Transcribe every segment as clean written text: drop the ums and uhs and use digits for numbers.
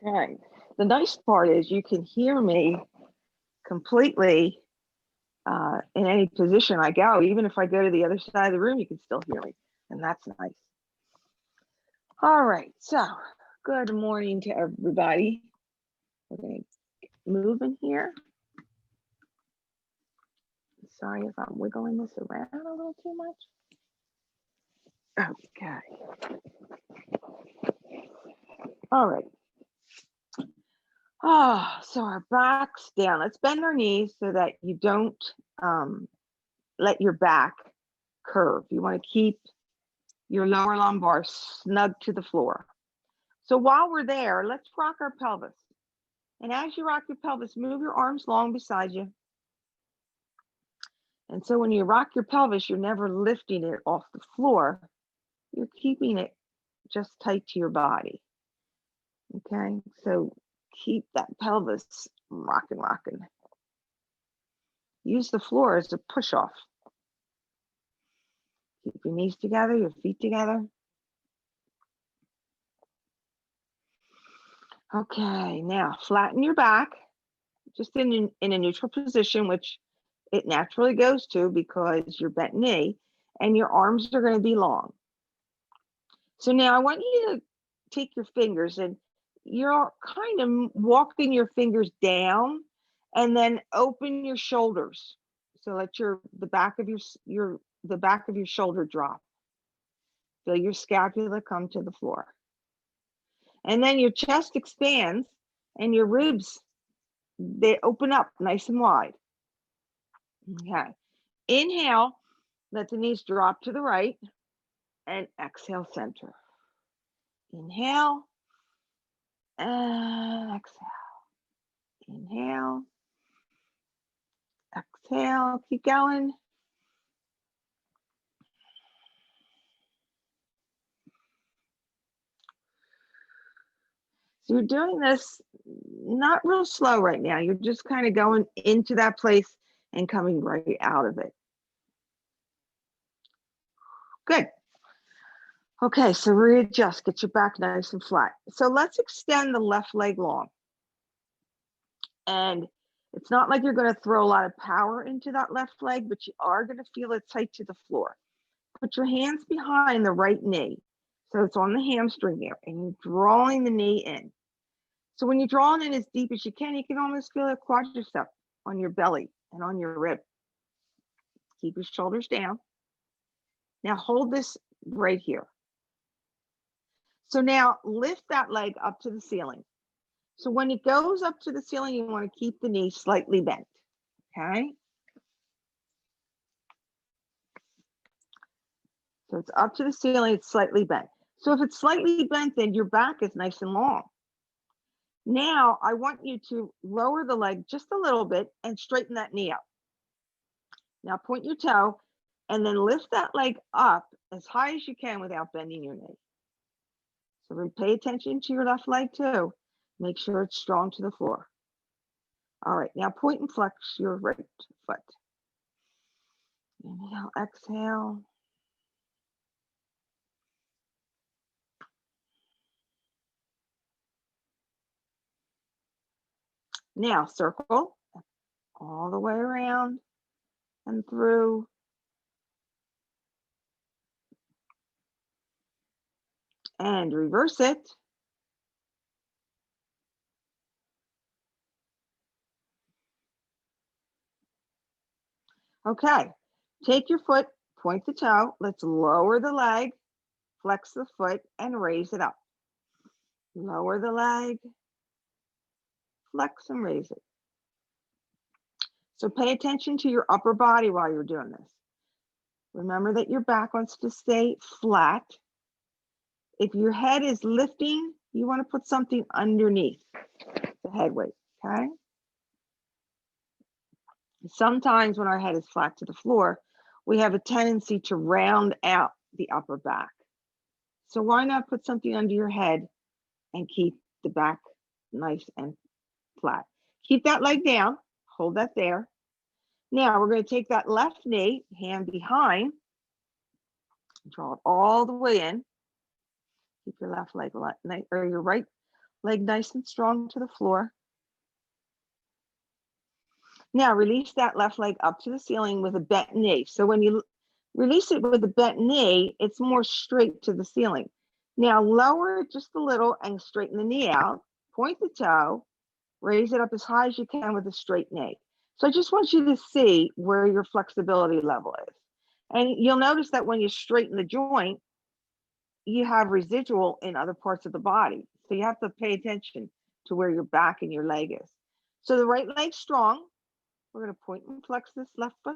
Okay. The nice part is you can hear me completely in any position I go. Even if I go to the other side of the room, you can still hear me. And that's nice. All right. So good morning to everybody. We're going to move in here. Sorry if I'm wiggling this around a little too much. Okay. All right. So our backs down. Let's bend our knees so that you don't let your back curve. You want to keep your lower lumbar snug to the floor. So while we're there, let's rock our pelvis. And as you rock your pelvis, move your arms long beside you. And so when you rock your pelvis, you're never lifting it off the floor. You're keeping it just tight to your body. Okay, so keep that pelvis rocking. Use the floor as a push off. Keep your knees together, your feet together. Okay, now flatten your back, just in a neutral position, which it naturally goes to because you're bent knee, and your arms are going to be long. So now I want you to take your fingers and you're kind of walking your fingers down and then open your shoulders. So let the back of your shoulder drop. Feel your scapula come to the floor. And then your chest expands and your ribs, they open up nice and wide. Okay. Inhale, let the knees drop to the right, and exhale, center. Inhale and exhale. Inhale, exhale, keep going. So you're doing this not real slow right now. You're just kind of going into that place and coming right out of it. Good. Okay, so readjust, get your back nice and flat. So let's extend the left leg long. And it's not like you're going to throw a lot of power into that left leg, but you are going to feel it tight to the floor. Put your hands behind the right knee. So it's on the hamstring here, and you're drawing the knee in. So when you're drawing in as deep as you can almost feel a quadricep on your belly and on your rib. Keep your shoulders down. Now hold this right here. So now lift that leg up to the ceiling. So when it goes up to the ceiling, you want to keep the knee slightly bent, okay? So it's up to the ceiling, it's slightly bent. So if it's slightly bent, then your back is nice and long. Now I want you to lower the leg just a little bit and straighten that knee up. Now point your toe and then lift that leg up as high as you can without bending your knee. So pay attention to your left leg too. Make sure it's strong to the floor. All right, now point and flex your right foot. Inhale, exhale. Now circle all the way around and through. And reverse it. Okay, take your foot, point the toe. Let's lower the leg, flex the foot, and raise it up. Lower the leg, flex and raise it. So pay attention to your upper body while you're doing this. Remember that your back wants to stay flat. If your head is lifting, you want to put something underneath the head weight, okay? Sometimes when our head is flat to the floor, we have a tendency to round out the upper back. So why not put something under your head and keep the back nice and flat? Keep that leg down, hold that there. Now we're going to take that left knee, hand behind, draw it all the way in. Keep your left leg or your right leg nice and strong to the floor. Now release that left leg up to the ceiling with a bent knee. So when you release it with a bent knee, it's more straight to the ceiling. Now lower it just a little and straighten the knee out. Point the toe, raise it up as high as you can with a straight knee. So I just want you to see where your flexibility level is. And you'll notice that when you straighten the joint, you have residual in other parts of the body. So you have to pay attention to where your back and your leg is. So the right leg's strong. We're going to point and flex this left foot.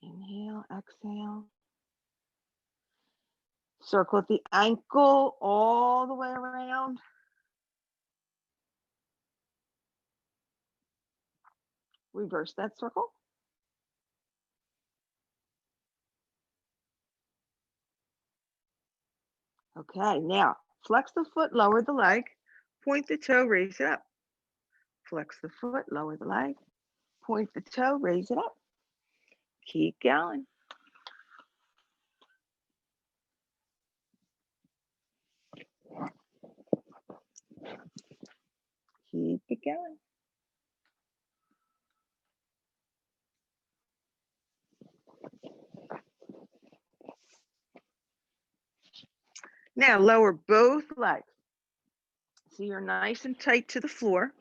Inhale, exhale. Circle at the ankle all the way around. Reverse that circle. Okay, now flex the foot, lower the leg, point the toe, raise it up. Flex the foot, lower the leg, point the toe, raise it up. Keep going. Keep it going. Now lower both legs. So you're nice and tight to the floor.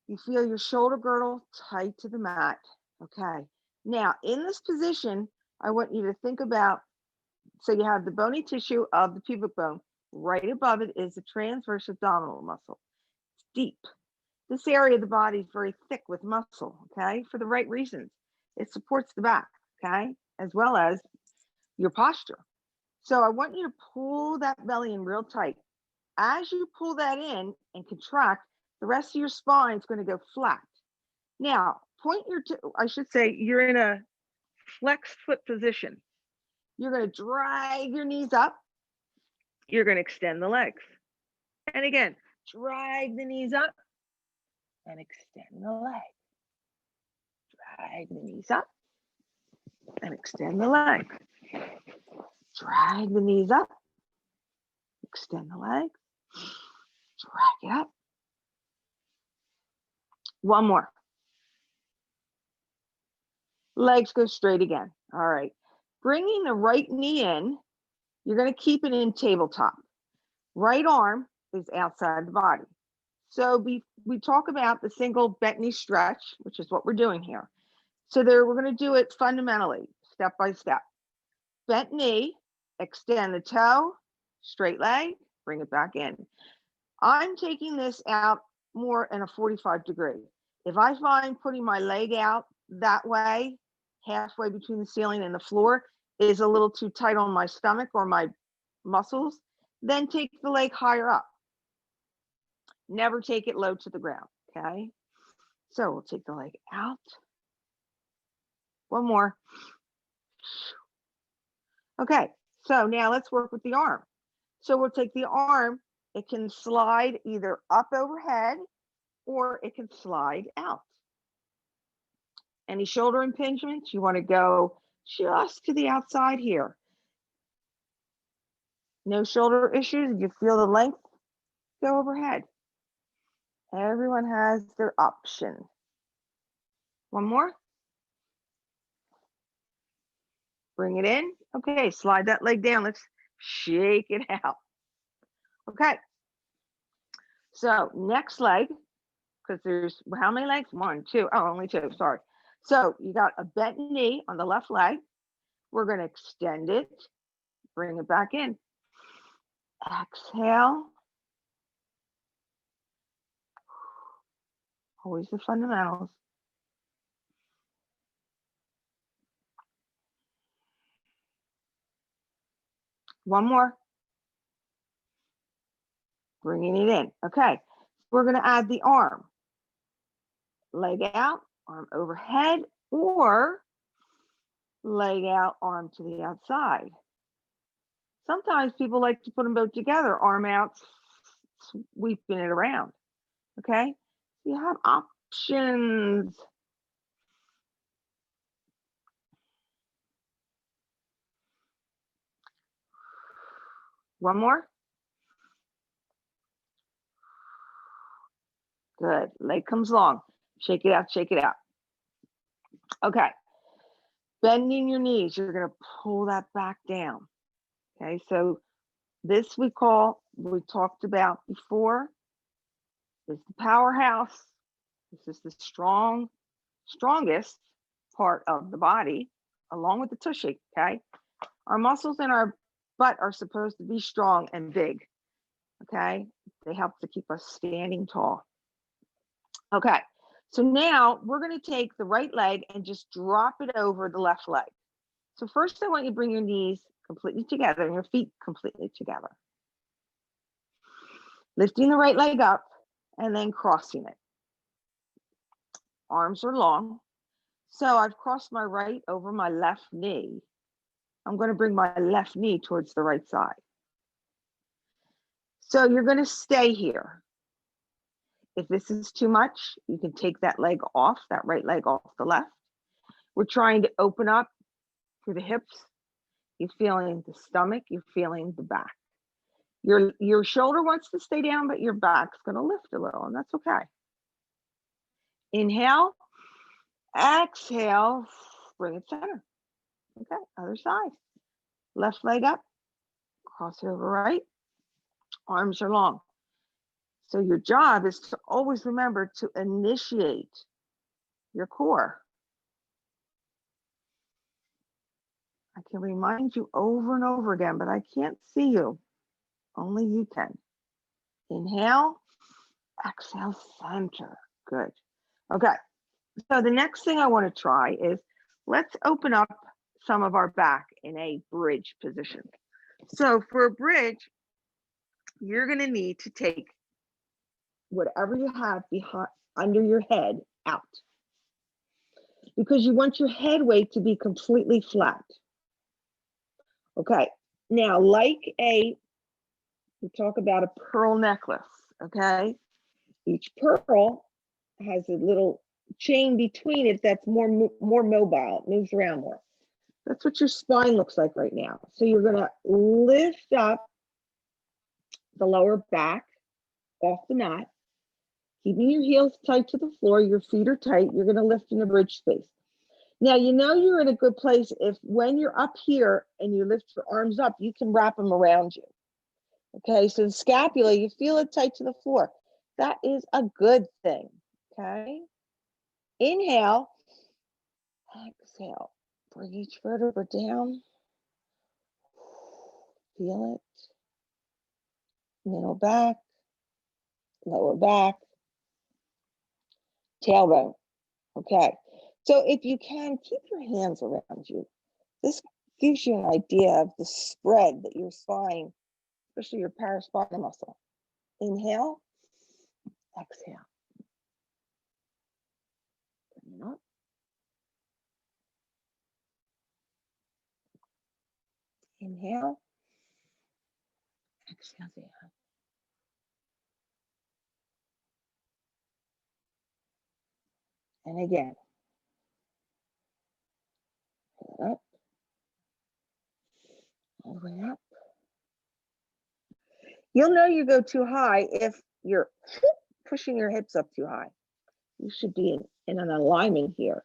You feel your shoulder girdle tight to the mat. Okay. Now in this position, I want you to think about, so you have the bony tissue of the pubic bone. Right above it is the transverse abdominal muscle. It's deep. This area of the body is very thick with muscle, okay, for the right reasons. It supports the back, okay, as well as your posture. So I want you to pull that belly in real tight. As you pull that in and contract, the rest of your spine is going to go flat. Now, I should say you're in a flex foot position. You're going to drag your knees up. You're going to extend the legs. And again, drag the knees up and extend the legs. Drag the knees up and extend the legs. Drag the knees up, extend the legs, drag it up. One more. Legs go straight again. All right. Bringing the right knee in, you're going to keep it in tabletop. Right arm is outside the body. So we talk about the single bent knee stretch, which is what we're doing here. So we're going to do it fundamentally, step by step. Bent knee, extend the toe, straight leg, bring it back in. I'm taking this out more in a 45 degree. If I find putting my leg out that way, halfway between the ceiling and the floor, is a little too tight on my stomach or my muscles, then take the leg higher up. Never take it low to the ground, okay? So we'll take the leg out. One more. Okay, so now let's work with the arm. So we'll take the arm, it can slide either up overhead or it can slide out. Any shoulder impingements, you want to go just to the outside here. No shoulder issues, you feel the length, go overhead. Everyone has their option. One more. Bring it in. Okay, slide that leg down. Let's shake it out. Okay. So next leg, because there's how many legs? One, two. Oh, only two. Sorry. So you got a bent knee on the left leg. We're going to extend it, bring it back in. Exhale. Always the fundamentals. One more. Bringing it in. Okay. We're going to add the arm. Leg out, arm overhead, or leg out, arm to the outside. Sometimes people like to put them both together, arm out, sweeping it around. Okay. You have options. One more. Good. Leg comes long. Shake it out, shake it out. Okay. Bending your knees, you're going to pull that back down. Okay. So this we talked about before, is the powerhouse. This is the strongest part of the body, along with the tushy. Okay. Our muscles in our butt are supposed to be strong and big. Okay. They help to keep us standing tall. Okay. So now we're going to take the right leg and just drop it over the left leg. So first I want you to bring your knees completely together and your feet completely together. Lifting the right leg up and then crossing it. Arms are long. So I've crossed my right over my left knee. I'm going to bring my left knee towards the right side. So you're going to stay here. If this is too much, you can take that leg off, that right leg off the left. We're trying to open up through the hips. You're feeling the stomach, you're feeling the back. Your shoulder wants to stay down, but your back's going to lift a little, and that's okay. Inhale, exhale, bring it center. Okay, other side. Left leg up, cross it over right. Arms are long. So your job is to always remember to initiate your core. I can remind you over and over again, but I can't see you. Only you can. Inhale, exhale, center. Good. Okay. So the next thing I want to try is let's open up some of our back in a bridge position. So for a bridge, you're going to need to take whatever you have behind under your head out, because you want your head weight to be completely flat. Okay. Now, we talk about a pearl necklace. Okay. Each pearl has a little chain between it that's more mobile, it moves around more. That's what your spine looks like right now. So you're going to lift up the lower back off the mat, keeping your heels tight to the floor. Your feet are tight. You're going to lift in the bridge space. Now, you know you're in a good place if when you're up here and you lift your arms up, you can wrap them around you. Okay, so the scapula, you feel it tight to the floor. That is a good thing. Okay. Inhale, exhale. Bring each vertebra down. Feel it. Middle back, lower back, tailbone. Okay. So if you can, keep your hands around you. This gives you an idea of the spread that your spine, especially your paraspinal muscle. Inhale, exhale. Bring it up. Inhale, exhale down. And again. Up. All the way up. You'll know you go too high if you're pushing your hips up too high. You should be in an alignment here.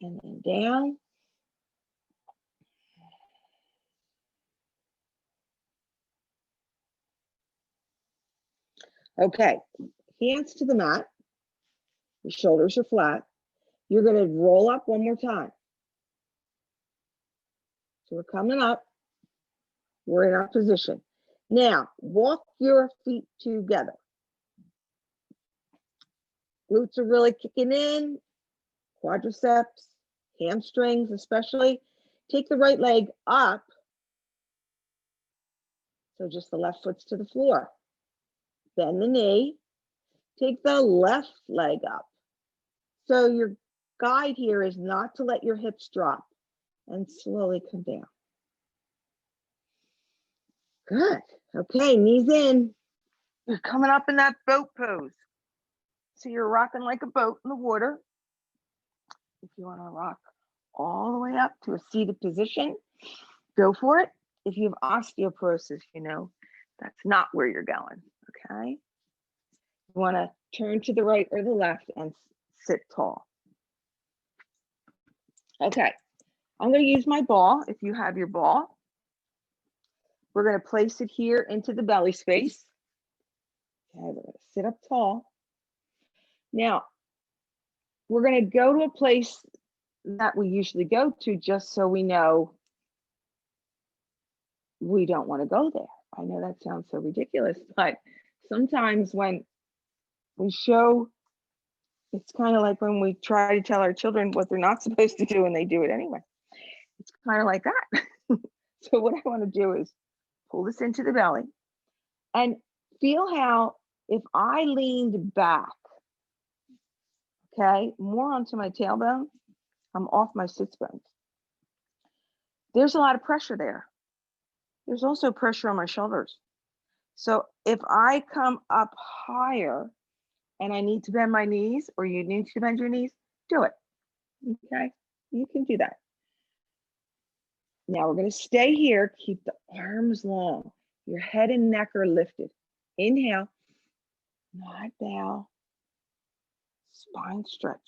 And then down. Okay, hands to the mat. Your shoulders are flat. You're going to roll up one more time. So we're coming up. We're in our position. Now, walk your feet together. Glutes are really kicking in. Quadriceps, hamstrings especially. Take the right leg up. So just the left foot's to the floor. Bend the knee. Take the left leg up. So your guide here is not to let your hips drop and slowly come down. Good. Okay, knees in. You're coming up in that boat pose. So you're rocking like a boat in the water. If you want to rock all the way up to a seated position, go for it. if you have osteoporosis, you know, that's not where you're going, okay? You wanna turn to the right or the left and sit tall. Okay, I'm gonna use my ball, if you have your ball. We're gonna place it here into the belly space. Okay, we're gonna sit up tall. Now, we're gonna go to a place that we usually go to just so we know we don't wanna go there. I know that sounds so ridiculous, but sometimes when we show, it's kind of like when we try to tell our children what they're not supposed to do and they do it anyway. It's kind of like that. So what I want to do is pull this into the belly and feel how if I leaned back, okay, more onto my tailbone, I'm off my sits bones. There's a lot of pressure there. There's also pressure on my shoulders. So if I come up higher and I need to bend my knees, or you need to bend your knees, do it. Okay, you can do that. Now we're going to stay here. Keep the arms long. Your head and neck are lifted. Inhale, nod bow, spine stretch.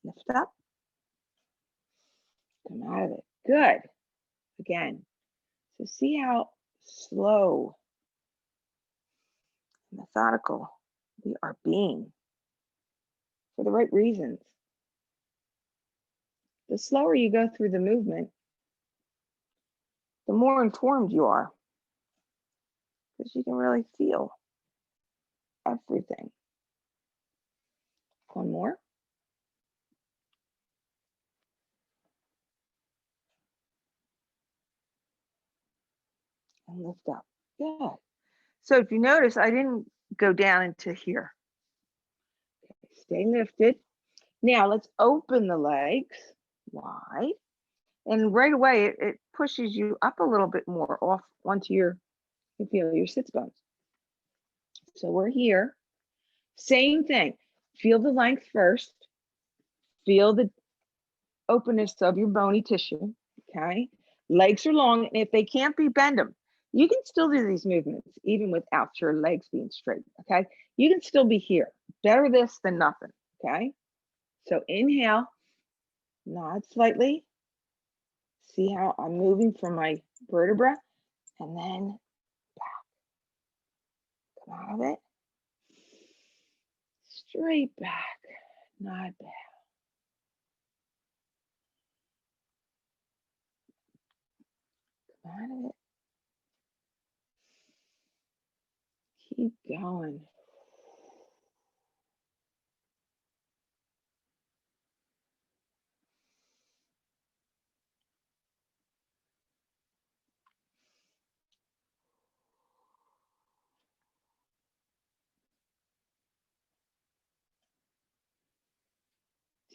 Lift up, come out of it. Good. Again. So see how slow, methodical we are being for the right reasons. The slower you go through the movement, the more informed you are, because you can really feel everything. One more. And lift up. Good. So if you notice, I didn't go down into here. Okay, stay lifted. Now let's open the legs wide. And right away, it pushes you up a little bit more off onto you feel your sits bones. So we're here. Same thing. Feel the length first. Feel the openness of your bony tissue. Okay. Legs are long, and if they can't be, bend them. You can still do these movements even without your legs being straight. Okay. You can still be here. Better this than nothing. Okay. So inhale, nod slightly. See how I'm moving from my vertebra, and then back. Come out of it. Straight back, nod back. Come out of it. Keep going.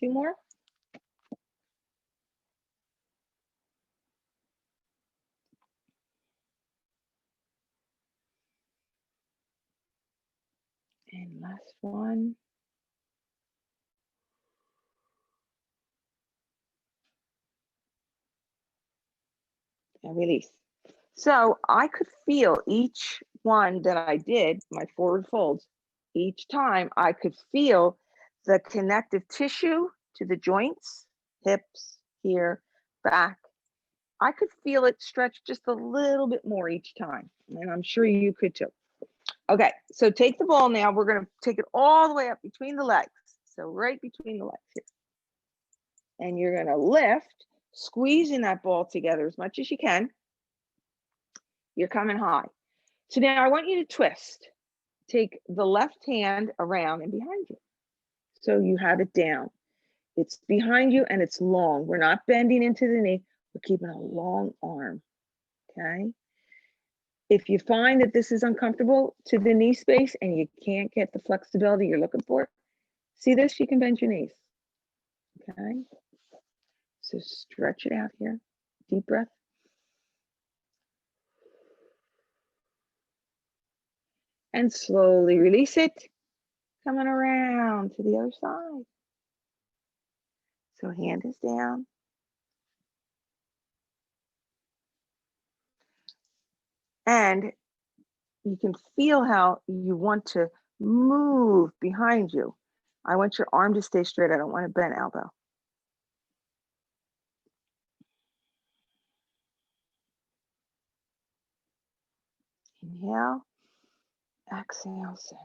Two more. And last one. And release. So I could feel each one that I did, my forward folds, each time I could feel the connective tissue to the joints, hips, here, back. I could feel it stretch just a little bit more each time. And I'm sure you could too. Okay, so take the ball now. We're going to take it all the way up between the legs. So right between the legs here. And you're going to lift, squeezing that ball together as much as you can. You're coming high. So now I want you to twist. Take the left hand around and behind you. So you have it down. It's behind you and it's long. We're not bending into the knee. We're keeping a long arm. Okay. If you find that this is uncomfortable to the knee space and you can't get the flexibility you're looking for, see this? You can bend your knees. Okay. So stretch it out here. Deep breath. And slowly release it. Coming around to the other side. So hand is down. And you can feel how you want to move behind you. I want your arm to stay straight. I don't want a bent elbow. Inhale, exhale, center.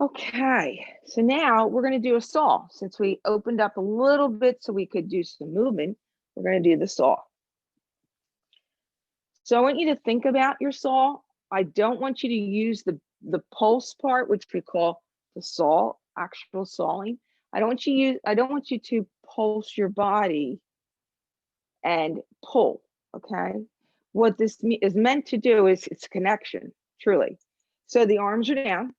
Okay, so now we're going to do a saw. Since we opened up a little bit so we could do some movement, we're going to do the saw. So I want you to think about your saw. I don't want you to use the pulse part, which we call the saw, actual sawing. I don't want you to pulse your body and pull, okay? What this is meant to do is it's connection, truly. So the arms are down,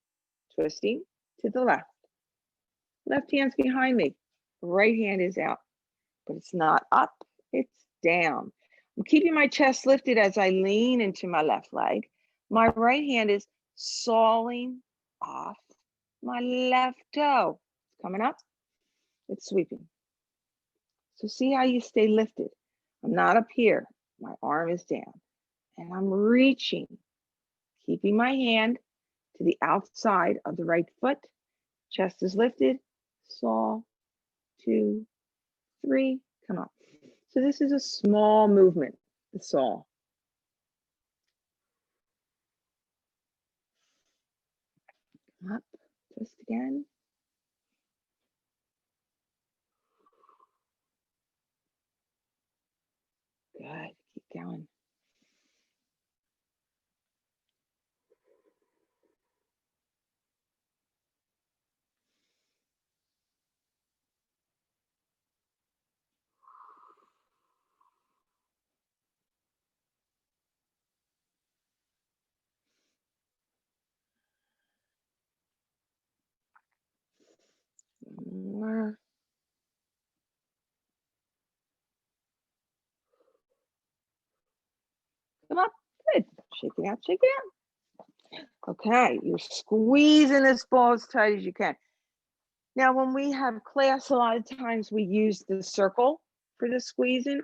twisting to the left. Left hand's behind me. Right hand is out, but it's not up, it's down. I'm keeping my chest lifted as I lean into my left leg. My right hand is sawing off my left toe. It's coming up, it's sweeping. So see how you stay lifted. I'm not up here, my arm is down, and I'm reaching, keeping my hand to the outside of the right foot. Chest is lifted, saw, 2, 3, come up. So this is a small movement, the saw. Up, twist again. Good, keep going. More. Come up, good. Shake it out, shake it out. Okay, you're squeezing this ball as tight as you can. Now, when we have class, a lot of times we use the circle for the squeezing.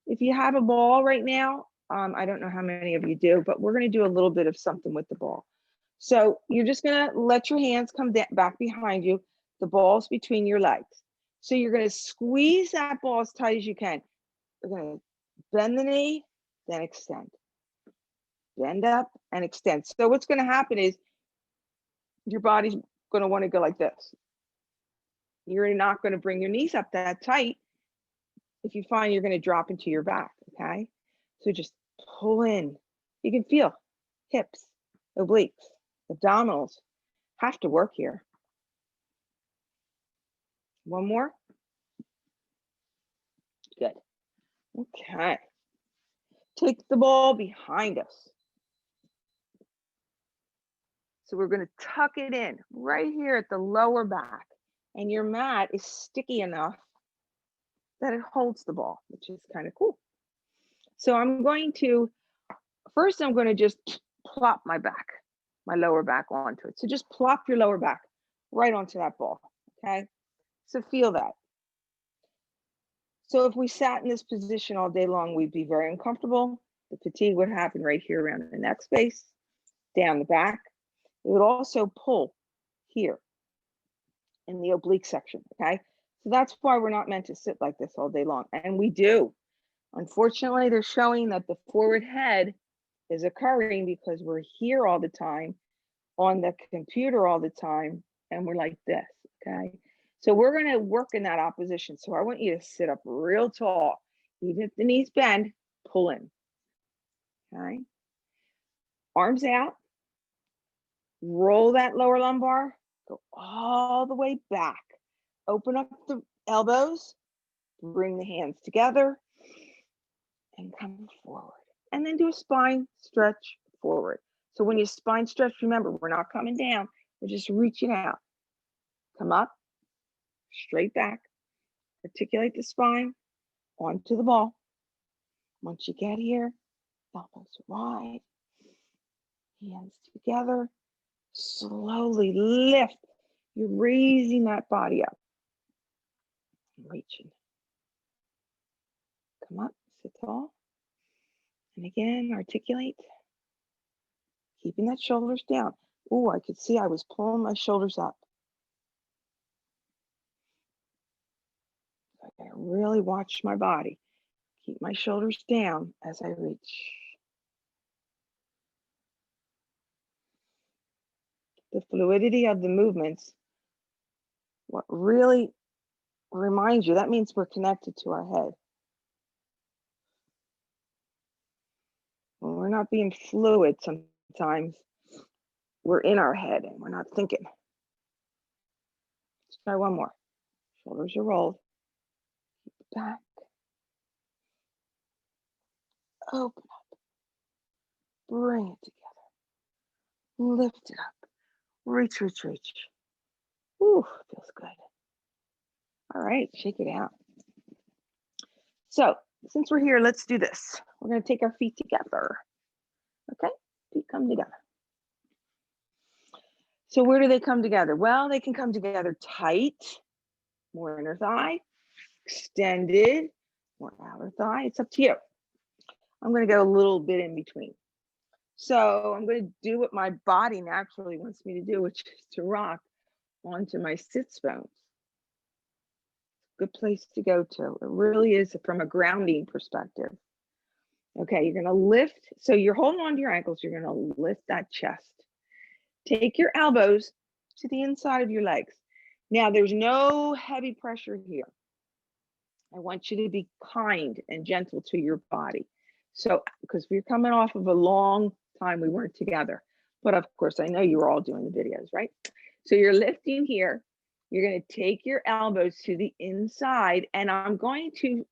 If you have a ball right now, I don't know how many of you do, but we're going to do a little bit of something with the ball. So you're just going to let your hands come back behind you. The ball's between your legs. So you're going to squeeze that ball as tight as you can. You're going to bend the knee, then extend. Bend up and extend. So what's going to happen is your body's going to want to go like this. You're not going to bring your knees up that tight if you find you're going to drop into your back, okay? So just pull in. You can feel hips, obliques, abdominals have to work here. One more. Good. Okay. Take the ball behind us. So we're going to tuck it in right here at the lower back. And your mat is sticky enough that it holds the ball, which is kind of cool. So I'm going to just plop my lower back onto it. So just plop your lower back right onto that ball, okay? So feel that. So if we sat in this position all day long, we'd be very uncomfortable. The fatigue would happen right here around the neck space, down the back. It would also pull here in the oblique section, okay? So that's why we're not meant to sit like this all day long. And we do. Unfortunately, they're showing that the forward head is occurring because we're here all the time, on the computer all the time, and we're like this, okay? So we're going to work in that opposition. So I want you to sit up real tall. Even if the knees bend, pull in, okay? Arms out. Roll that lower lumbar. Go all the way back. Open up the elbows. Bring the hands together. And come forward. And then do a spine stretch forward. So when you spine stretch, remember, we're not coming down. We're just reaching out. Come up, straight back. Articulate the spine onto the ball. Once you get here, elbows wide, hands together. Slowly lift. You're raising that body up. Reaching. Come up, sit tall. And again, articulate. Keeping that shoulders down. Oh, I could see I was pulling my shoulders up. I gotta really watch my body. Keep my shoulders down as I reach. The fluidity of the movements, what really reminds you, that means we're connected to our head. When we're not being fluid, sometimes we're in our head and we're not thinking. Let's try one more. Shoulders are rolled. Keep it back. Open up. Bring it together. Lift it up. Reach, reach, reach. Ooh, feels good. All right, shake it out. So since we're here, let's do this. We're going to take our feet together. Okay, feet come together. So where do they come together? Well, they can come together tight, more inner thigh, extended, more outer thigh. It's up to you. I'm going to go a little bit in between. So I'm going to do what my body naturally wants me to do, which is to rock onto my sits bones. Good place to go to. It really is from a grounding perspective. Okay, you're going to lift. So you're holding on to your ankles. You're going to lift that chest. Take your elbows to the inside of your legs. Now, there's no heavy pressure here. I want you to be kind and gentle to your body. So, because we're coming off of a long time we weren't together. But of course, I know you were all doing the videos, right? So you're lifting here. You're going to take your elbows to the inside, and I'm going to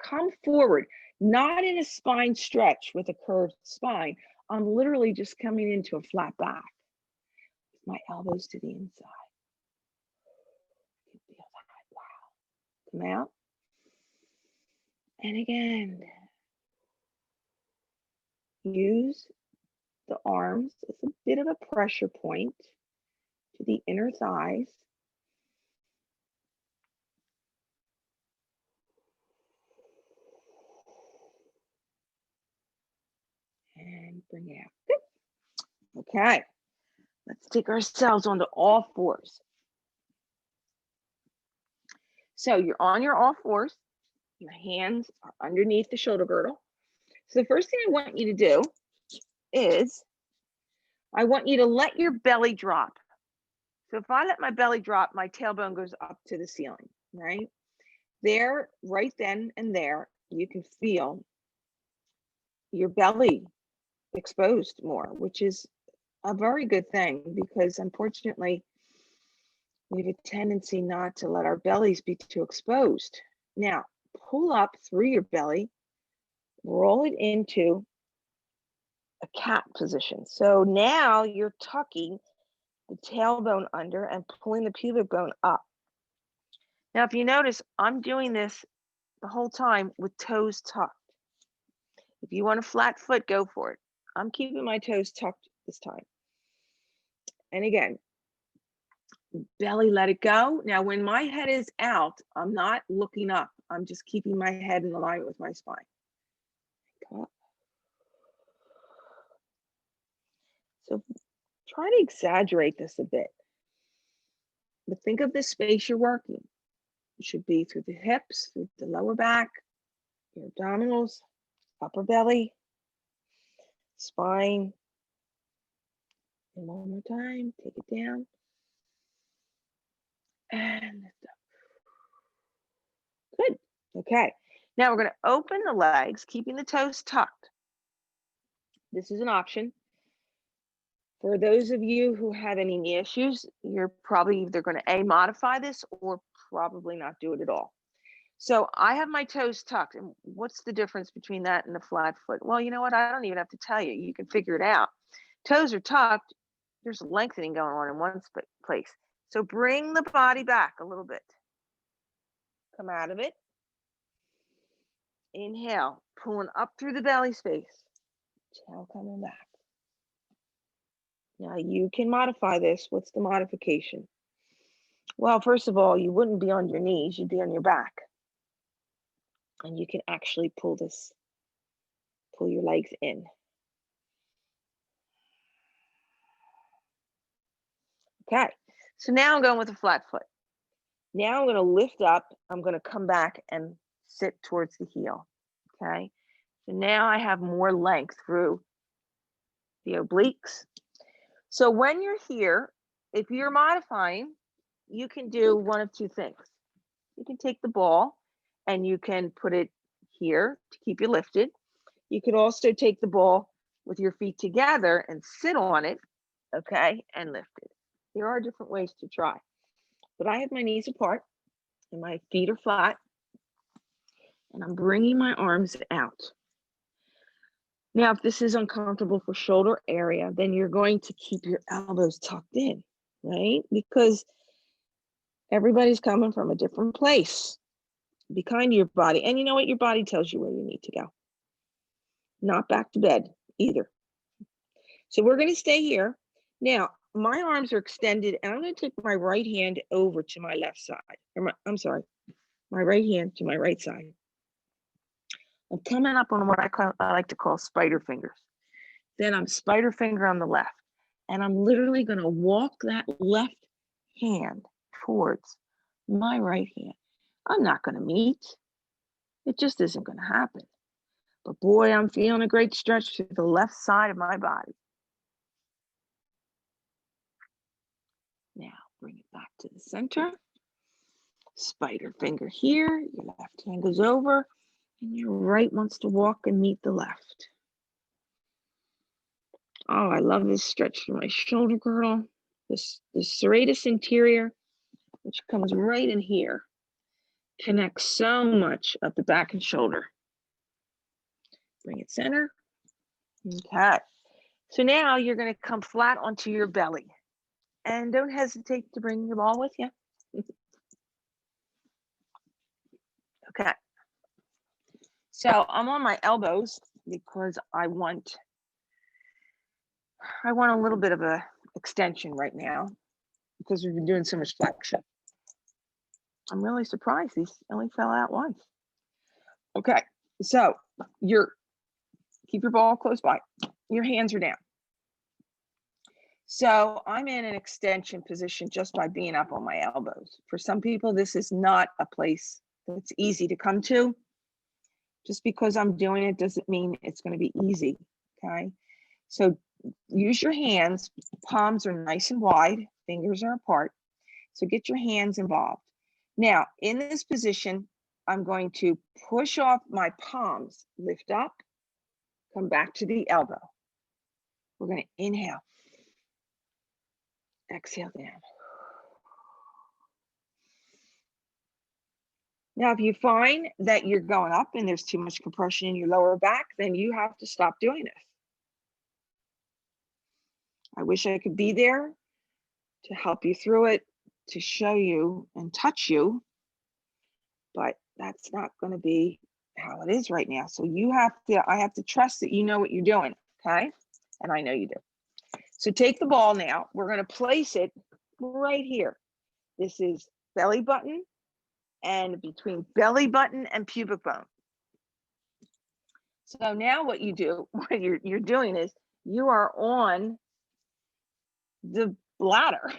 come forward, not in a spine stretch with a curved spine. I'm literally just coming into a flat back. My elbows to the inside. You can feel that. Wow. Come out. And again, use the arms as a bit of a pressure point to the inner thighs. And bring it out. Good. Okay. Let's take ourselves onto all fours. So you're on your all fours. Your hands are underneath the shoulder girdle. So the first thing I want you to do is I want you to let your belly drop. So if I let my belly drop, my tailbone goes up to the ceiling, right? There, right then and there, you can feel your belly exposed more, which is a very good thing because unfortunately, we have a tendency not to let our bellies be too exposed. Now, pull up through your belly, roll it into a cat position. So now you're tucking the tailbone under and pulling the pubic bone up. Now, if you notice, I'm doing this the whole time with toes tucked. If you want a flat foot, go for it. I'm keeping my toes tucked this time. And again, belly, let it go. Now, when my head is out, I'm not looking up. I'm just keeping my head in alignment with my spine. Come up. So try to exaggerate this a bit. But think of the space you're working. It should be through the hips, through the lower back, your abdominals, upper belly, spine. And one more time, take it down. And lift up. Good. Okay. Now we're going to open the legs, keeping the toes tucked. This is an option. For those of you who have any knee issues, you're probably either going to modify this or probably not do it at all. So I have my toes tucked. And what's the difference between that and a flat foot? Well, you know what? I don't even have to tell you. You can figure it out. Toes are tucked. There's lengthening going on in one place. So bring the body back a little bit. Come out of it. Inhale, pulling up through the belly space. Tail coming back. Now you can modify this. What's the modification? Well, first of all, you wouldn't be on your knees, you'd be on your back. And you can actually pull this pull your legs in. Okay, so now I'm going with a flat foot. Now I'm going to lift up. I'm going to come back and sit towards the heel. Okay, so now I have more length through the obliques. So when you're here, if you're modifying, you can do one of two things. You can take the ball and you can put it here to keep you lifted. You could also take the ball with your feet together and sit on it, okay, and lift it. There are different ways to try. But I have my knees apart and my feet are flat, and I'm bringing my arms out. Now, if this is uncomfortable for shoulder area, then you're going to keep your elbows tucked in, right? Because everybody's coming from a different place. Be kind to your body. And you know what? Your body tells you where you need to go. Not back to bed either. So we're going to stay here. Now, my arms are extended, and I'm going to take my right hand over to my left side. My right hand to my right side. I'm coming up on what I like to call spider fingers. Then I'm spider finger on the left. And I'm literally going to walk that left hand towards my right hand. I'm not going to meet. It just isn't going to happen. But boy, I'm feeling a great stretch to the left side of my body. Now bring it back to the center. Spider finger here. Your left hand goes over, and your right wants to walk and meet the left. Oh, I love this stretch for my shoulder girdle. The serratus anterior, which comes right in here, connects so much of the back and shoulder. Bring it center. Okay. So now you're going to come flat onto your belly. And don't hesitate to bring your ball with you. Okay. So I'm on my elbows because I want a little bit of a extension right now because we've been doing so much flexion. I'm really surprised these only fell out once. Okay, so keep your ball close by. Your hands are down. So I'm in an extension position just by being up on my elbows. For some people, this is not a place that's easy to come to. Just because I'm doing it doesn't mean it's going to be easy, okay? So use your hands. Palms are nice and wide. Fingers are apart. So get your hands involved. Now, in this position, I'm going to push off my palms, lift up, come back to the elbow. We're going to inhale. Exhale down. Now, if you find that you're going up and there's too much compression in your lower back, then you have to stop doing this. I wish I could be there to help you through it, to show you and touch you, but that's not going to be how it is right now. So I have to trust that you know what you're doing, okay? And I know you do. So take the ball now. We're going to place it right here. This is belly button and between belly button and pubic bone. So now what you do, what you're doing is you are on the ladder.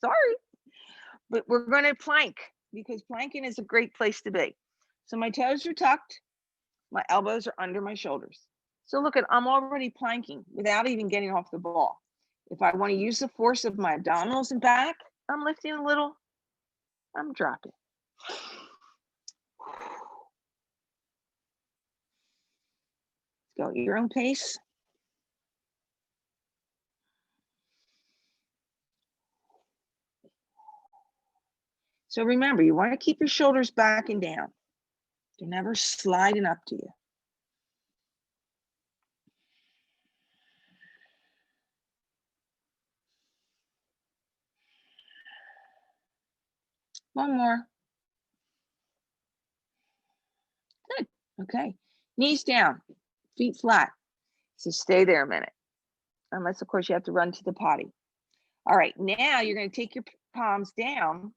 Sorry, but we're going to plank because planking is a great place to be. So my toes are tucked, my elbows are under my shoulders. So look I'm already planking without even getting off the ball. If I want to use the force of my abdominals and back, I'm lifting a little, I'm dropping. Go at your own pace. So remember, you want to keep your shoulders back and down. They're never sliding up to you. One more. Good. Okay. Knees down, feet flat. So stay there a minute. Unless, of course, you have to run to the potty. All right. Now you're going to take your palms down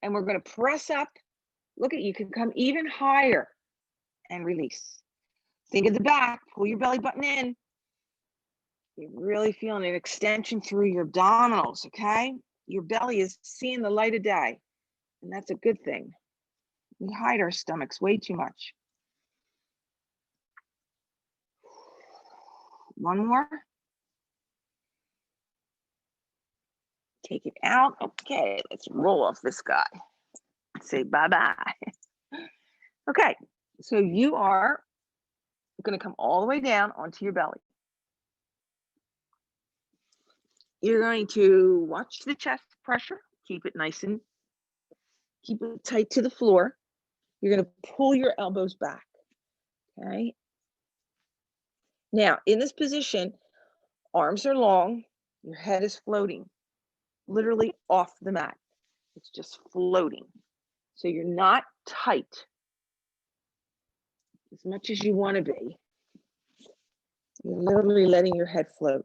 and we're going to press up. Look you can come even higher and release. Think of the back, pull your belly button in. You're really feeling an extension through your abdominals, okay? Your belly is seeing the light of day, and that's a good thing. We hide our stomachs way too much. One more. Take it out. Okay, let's roll off this guy. Say bye-bye. Okay, so you are going to come all the way down onto your belly. You're going to watch the chest pressure. Keep it nice and keep it tight to the floor. You're going to pull your elbows back. Okay. Now, in this position, arms are long. Your head is floating, literally off the mat. It's just floating. So you're not tight as much as you want to be. You're literally letting your head float.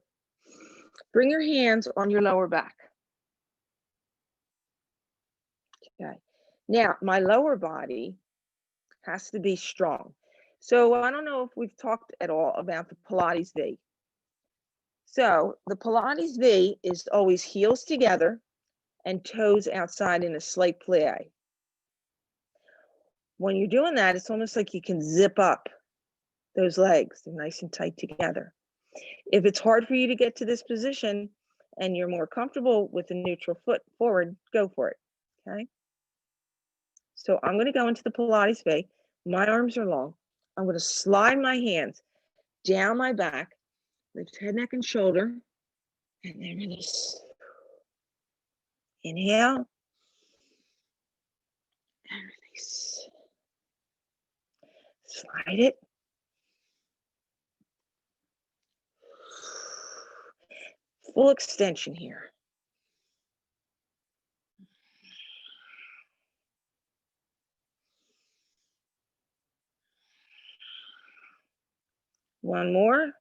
Bring your hands on your lower back. Okay. Now, my lower body has to be strong. So I don't know if we've talked at all about the Pilates V. So the Pilates V is always heels together and toes outside in a slight plie. When you're doing that, it's almost like you can zip up those legs. They're nice and tight together. If it's hard for you to get to this position and you're more comfortable with a neutral foot forward, go for it, okay? So I'm going to go into the Pilates V. My arms are long. I'm going to slide my hands down my back, lift head, neck, and shoulder, and then release. Inhale, and release. Slide it. Full extension here. One more.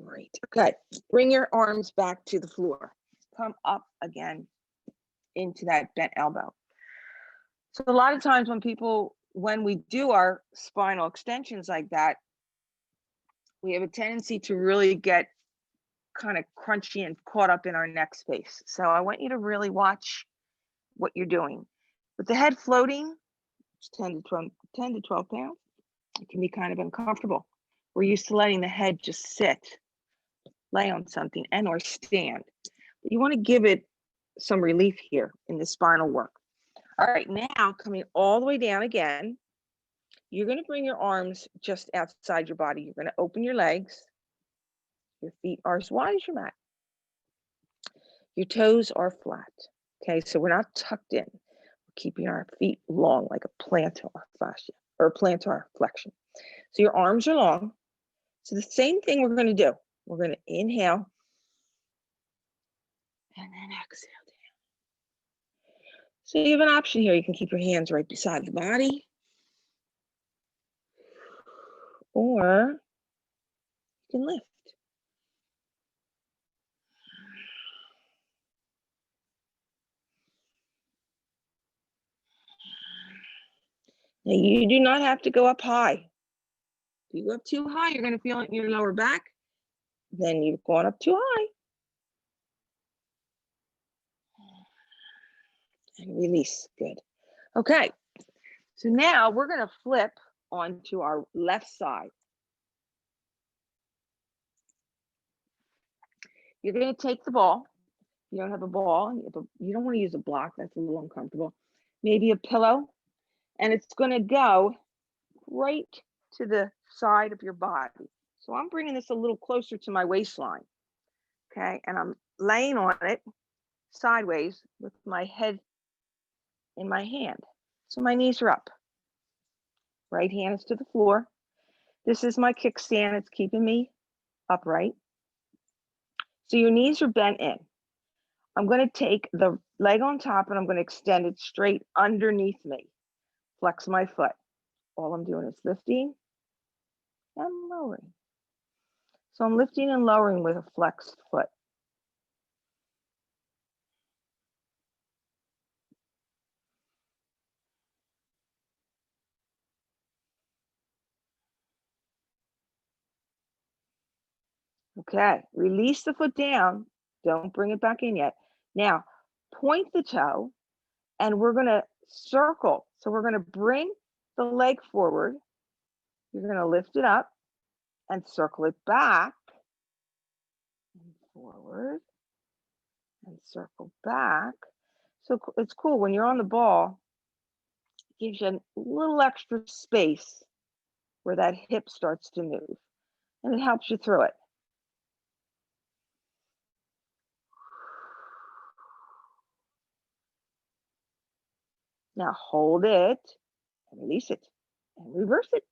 Great. Okay. Bring your arms back to the floor. Come up again into that bent elbow. So a lot of times when we do our spinal extensions like that, we have a tendency to really get kind of crunchy and caught up in our neck space. So I want you to really watch what you're doing. With the head floating, it's 10 to 12 pounds, it can be kind of uncomfortable. We're used to letting the head just sit, lay on something, and or stand. But you want to give it some relief here in the spinal work. All right, now coming all the way down again, you're going to bring your arms just outside your body. You're going to open your legs. Your feet are as wide as your mat. Your toes are flat. Okay, so we're not tucked in. We're keeping our feet long like a plantar fascia or plantar flexion. So your arms are long. So the same thing we're going to do. We're going to inhale and then exhale down. So you have an option here. You can keep your hands right beside the body, or you can lift. Now you do not have to go up high. If you go up too high, you're going to feel it in your lower back. Then you've gone up too high. And release. Good. Okay. So now we're going to flip onto our left side. You're going to take the ball. You don't have a ball. You don't want to use a block. That's a little uncomfortable. Maybe a pillow. And it's going to go right to the side of your body. So I'm bringing this a little closer to my waistline. Okay. And I'm laying on it sideways with my head in my hand. So my knees are up. Right hand is to the floor. This is my kickstand. It's keeping me upright. So your knees are bent in. I'm going to take the leg on top and I'm going to extend it straight underneath me. Flex my foot. All I'm doing is lifting and lowering. So I'm lifting and lowering with a flexed foot. Okay, release the foot down. Don't bring it back in yet. Now, point the toe, and we're going to circle. So we're going to bring the leg forward. You're going to lift it up and circle it back and forward and circle back. So it's cool when you're on the ball, it gives you a little extra space where that hip starts to move, and it helps you through it. Now hold it and release it and reverse it.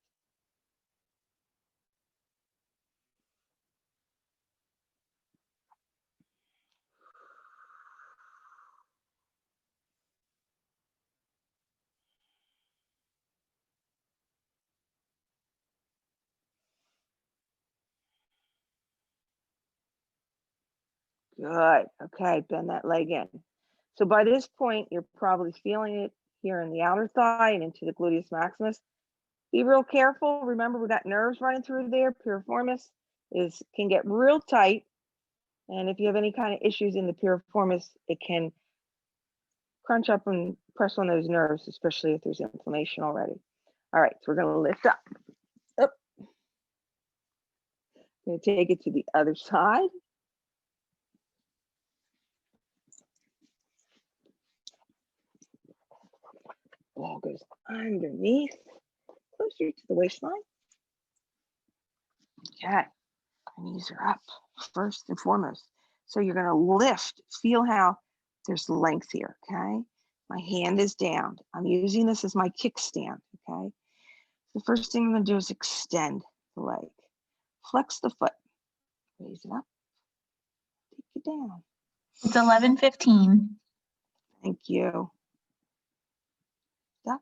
Good. Okay, bend that leg in. So by this point, you're probably feeling it here in the outer thigh and into the gluteus maximus. Be real careful. Remember, we got nerves running through there. Piriformis can get real tight. And if you have any kind of issues in the piriformis, it can crunch up and press on those nerves, especially if there's inflammation already. All right, so we're going to lift up. Up. Going to take it to the other side. Ball goes underneath, closer to the waistline. Okay, knees are up first and foremost. So you're going to lift. Feel how there's length here, okay? My hand is down. I'm using this as my kickstand, okay? The first thing I'm going to do is extend the leg. Flex the foot. Raise it up. Take it down. It's 11:15. Thank you. Up.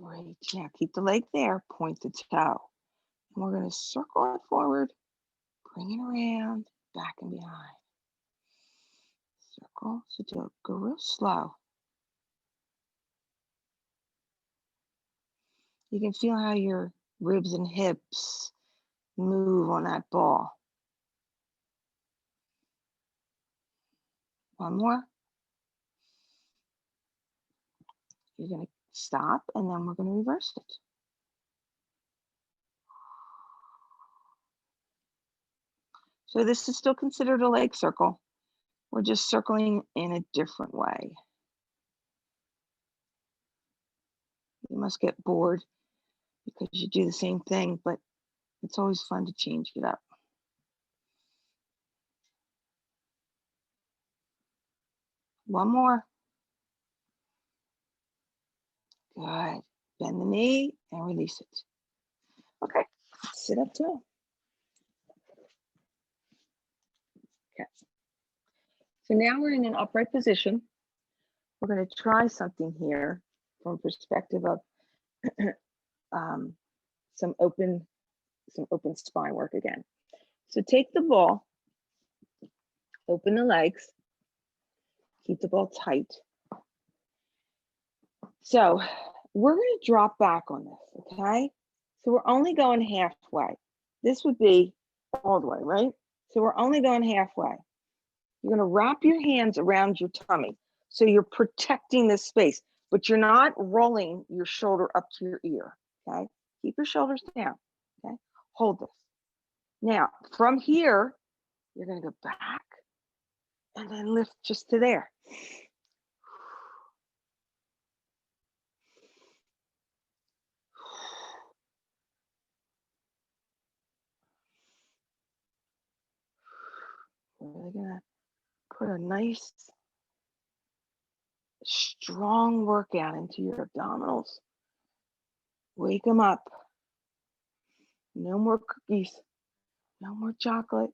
Great. Now keep the leg there. Point the toe. And we're going to circle it forward. Bring it around, back and behind. Circle. So go real slow. You can feel how your ribs and hips move on that ball. One more. You're going to stop, and then we're going to reverse it. So this is still considered a leg circle. We're just circling in a different way. You must get bored because you do the same thing, but it's always fun to change it up. One more. Good. Bend the knee and release it. Okay, sit up tall. Okay. So now we're in an upright position. We're going to try something here from perspective of some open spine work again. So take the ball, open the legs, keep the ball tight. So we're going to drop back on this, okay? So we're only going halfway. This would be all the way, right? So we're only going halfway. You're going to wrap your hands around your tummy. So you're protecting this space, but you're not rolling your shoulder up to your ear, okay? Keep your shoulders down, okay? Hold this. Now, from here, you're going to go back and then lift just to there. We're going to put a nice, strong workout into your abdominals. Wake them up. No more cookies. No more chocolate.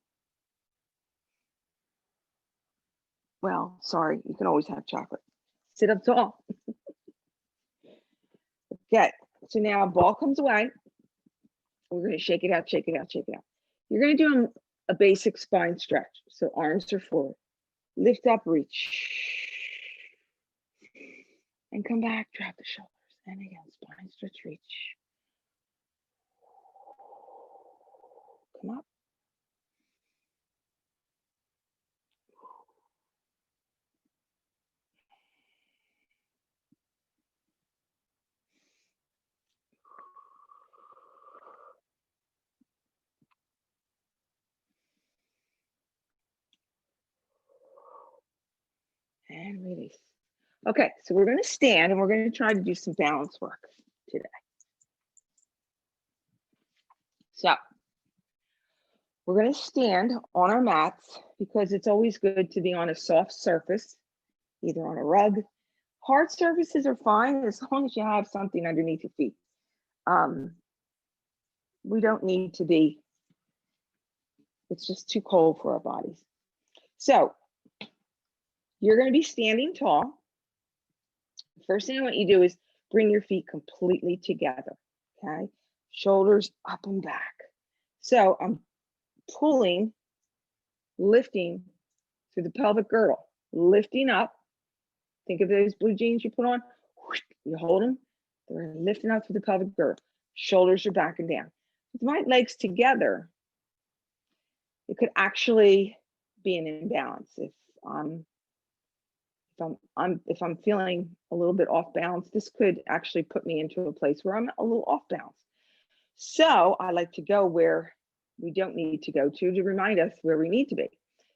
Well, sorry, you can always have chocolate. Sit up tall. Okay, so now ball comes away. We're going to shake it out, shake it out, shake it out. You're going to do them a basic spine stretch. So arms are forward. Lift up, reach. And come back, drop the shoulders. And again, spine stretch, reach. Come up. And release. Okay, so we're going to stand and we're going to try to do some balance work today. So we're going to stand on our mats because it's always good to be on a soft surface, either on a rug. Hard surfaces are fine as long as you have something underneath your feet. We don't need to be, it's just too cold for our bodies. So you're going to be standing tall. First thing I want you to do is bring your feet completely together, okay? Shoulders up and back. So I'm pulling, lifting through the pelvic girdle, lifting up. Think of those blue jeans you put on. You hold them, they're lifting up through the pelvic girdle. Shoulders are back and down. With my legs together, it could actually be an imbalance. If I'm feeling a little bit off balance, this could actually put me into a place where I'm a little off balance. So I like to go where we don't need to go to remind us where we need to be.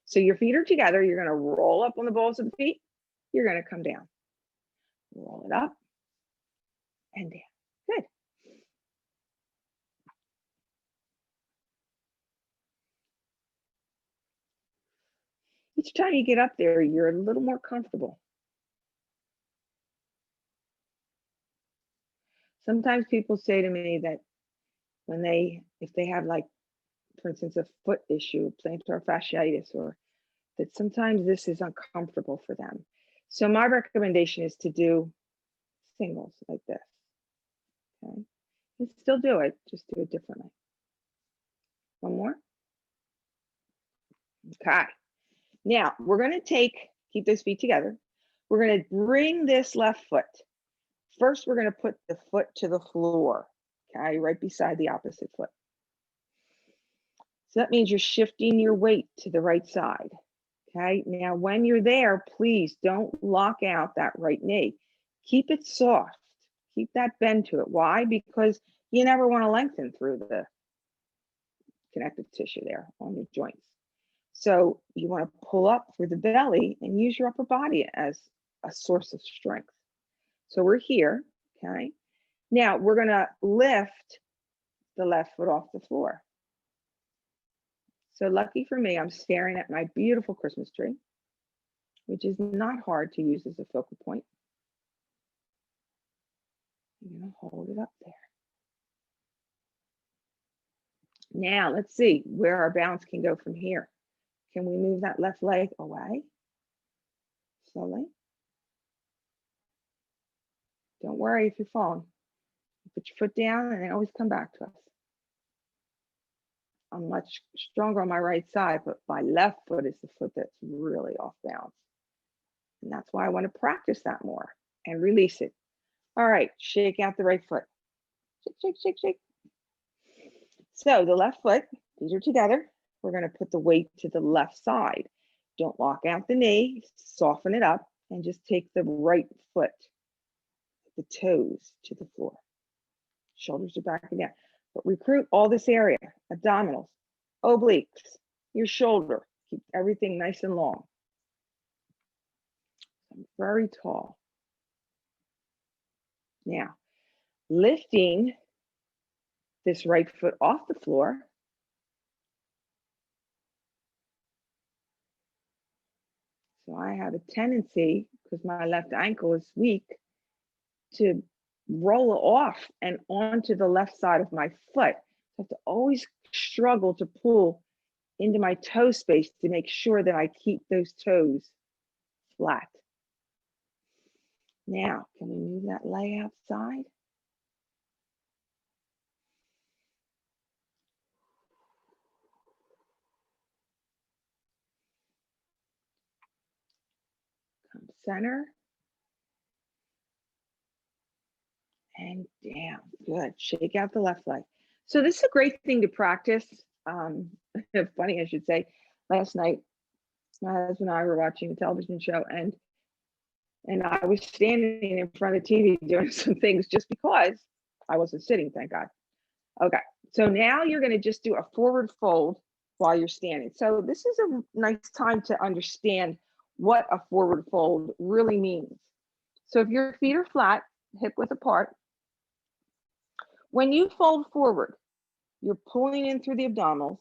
So your feet are together. You're going to roll up on the balls of the feet. You're going to come down. Roll it up and down. Good. Each time you get up there, you're a little more comfortable. Sometimes people say to me that if they have, like, for instance, a foot issue, plantar fasciitis, or that sometimes this is uncomfortable for them. So my recommendation is to do singles like this. Okay, you can still do it, just do it differently. One more. Okay. Now we're going to keep those feet together. We're going to bring this left foot. First, we're going to put the foot to the floor, okay, right beside the opposite foot. So that means you're shifting your weight to the right side. Okay, now when you're there, please don't lock out that right knee. Keep it soft. Keep that bend to it. Why? Because you never want to lengthen through the connective tissue there on your joints. So you want to pull up through the belly and use your upper body as a source of strength. So we're here, okay? Now we're going to lift the left foot off the floor. So lucky for me, I'm staring at my beautiful Christmas tree, which is not hard to use as a focal point. I'm going to hold it up there. Now let's see where our balance can go from here. Can we move that left leg away? Slowly. Don't worry if you're falling. Put your foot down and then always come back to us. I'm much stronger on my right side, but my left foot is the foot that's really off balance. And that's why I want to practice that more and release it. All right, shake out the right foot. Shake, shake, shake, shake. So the left foot, these are together. We're going to put the weight to the left side. Don't lock out the knee, soften it up, and just take the right foot, the toes to the floor. Shoulders are back and down. But recruit all this area, abdominals, obliques, your shoulder. Keep everything nice and long. I'm very tall. Now, lifting this right foot off the floor. So I have a tendency, because my left ankle is weak, to roll it off and onto the left side of my foot. I have to always struggle to pull into my toe space to make sure that I keep those toes flat. Now, can we move that leg outside? center. And down. Good. Shake out the left leg. So this is a great thing to practice. Funny, I should say. Last night, my husband and I were watching a television show, and I was standing in front of the TV doing some things just because I wasn't sitting, thank God. Okay, so now you're going to just do a forward fold while you're standing. So this is a nice time to understand what a forward fold really means. So if your feet are flat, hip width apart, when you fold forward, you're pulling in through the abdominals,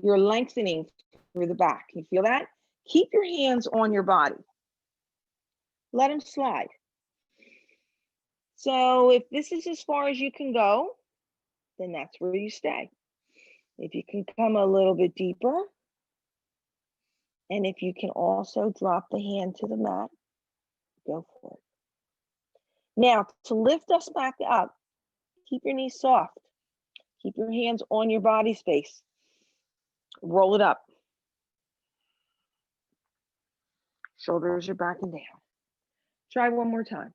you're lengthening through the back. You feel that? Keep your hands on your body. Let them slide. So if this is as far as you can go, then that's where you stay. If you can come a little bit deeper, and if you can also drop the hand to the mat, go for it. Now, to lift us back up, keep your knees soft. Keep your hands on your body space. Roll it up. Shoulders are back and down. Try one more time.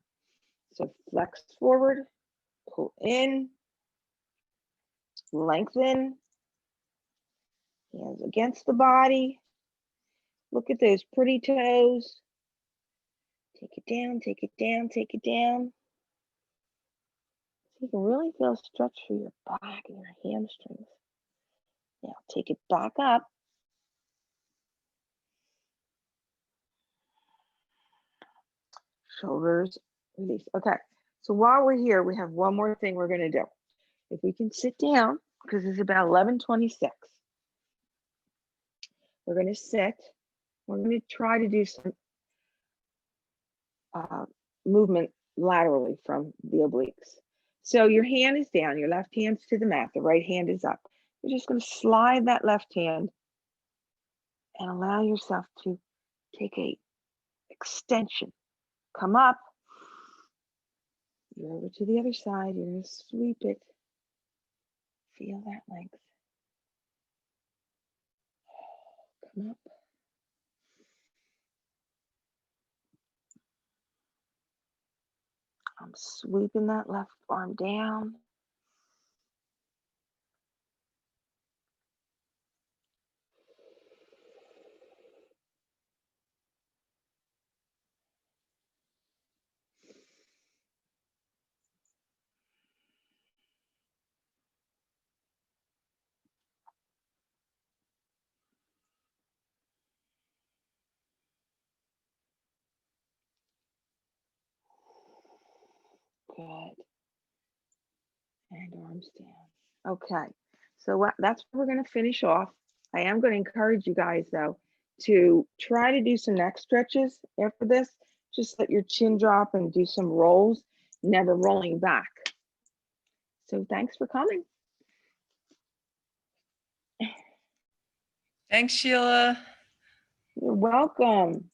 So flex forward, pull in, lengthen, hands against the body. Look at those pretty toes. Take it down, take it down, take it down. You can really feel a stretch through your back and your hamstrings. Now take it back up. Shoulders release. Okay, so while we're here, we have one more thing we're going to do. If we can sit down, because it's about 11:26. We're going to sit. We're going to try to do some movement laterally from the obliques. So your hand is down, your left hand's to the mat, the right hand is up. You're just going to slide that left hand and allow yourself to take a extension. Come up. You're over to the other side. You're going to sweep it. Feel that length. Come up. I'm sweeping that left arm down. Good. And arms down. Okay, so that's where we're going to finish off. I am going to encourage you guys, though, to try to do some neck stretches after this. Just let your chin drop and do some rolls, never rolling back. So thanks for coming. Thanks, Sheila. You're welcome.